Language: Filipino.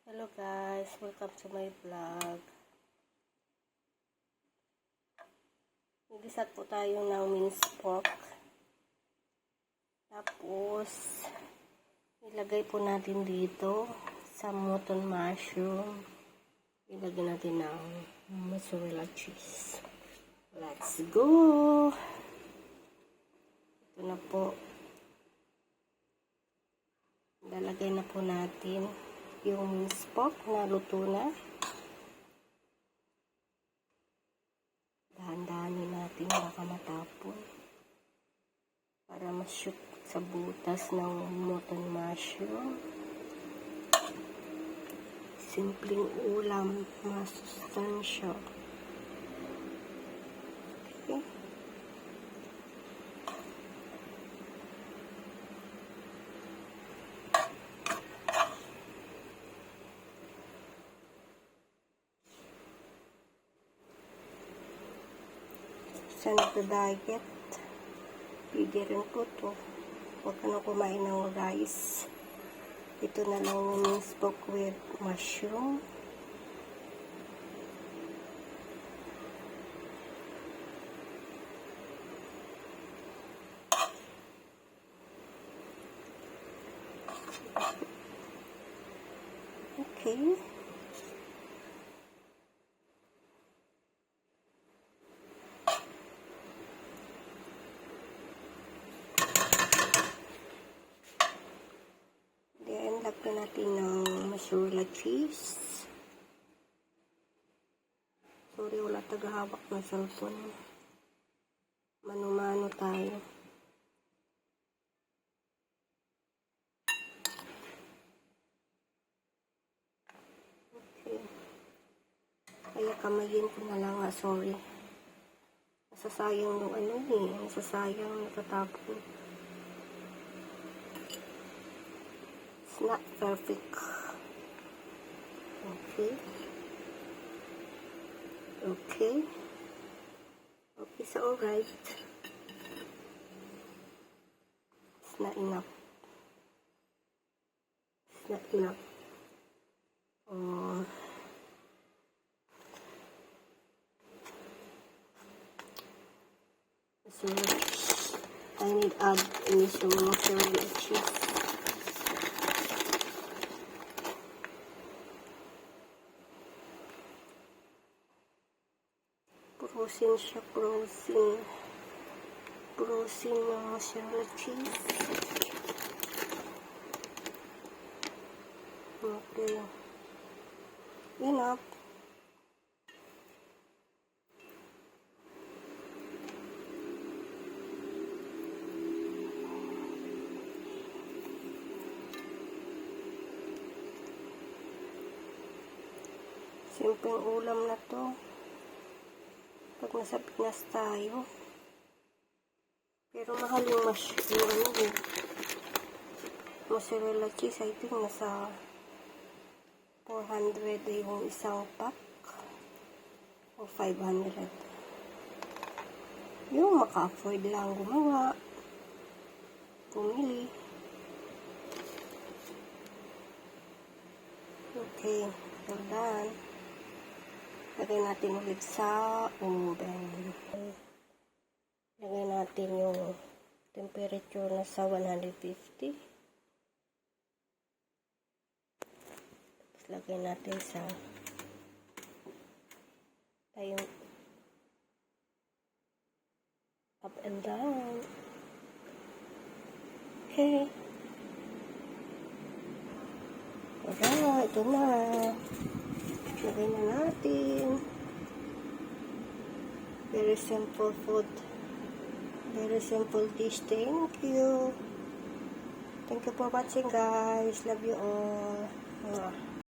Hello guys, welcome to my vlog. Nagisat po tayo ng minced pork. Tapos, ilagay po natin dito sa mutton mushroom. Ilagay natin ng mozzarella cheese. Let's go! Ito na po. Lalagay na po natin yung minced pork na luto na. Dahan-dahanin natin baka matapon para ma-shoot sa butas ng mutton mushroom. Simpleng ulam, masustansya. Okay. Sa nagda-diet, pwede rin po to. Huwag ka na kumain ng rice. Ito na lang yung minced pork with mushroom. Okay. Lagyan natin ng mozzarella cheese. Sorry, wala tagahawak ng cellphone. Mano-mano tayo. Okay. Kaya kamayin ko na lang sorry. Nasasayang yung nasasayang natatapon. Not perfect. Okay. Okay. Okay, so alright. It's not enough. It's not enough. So I need add some mozzarella cheese. Frozen siya, frozen ng mozzarella cheese. Okay. Enough. Simpleng ulam na to. Pag nasa Pinas tayo. Pero mahal yung mozzarella cheese. I think nasa 400 yung isang pack. O 500. Yung maka-afford lang gumawa. Pumili. Okay. Well done. Lagay natin ulit sa oven. Lagay natin yung temperature na sa 150. Tapos lagay natin sa tayong up and down. Okay. Alright, ito na. Lagay na natin. Very simple food. Very simple dish. Thank you. Thank you for watching guys. Love you all.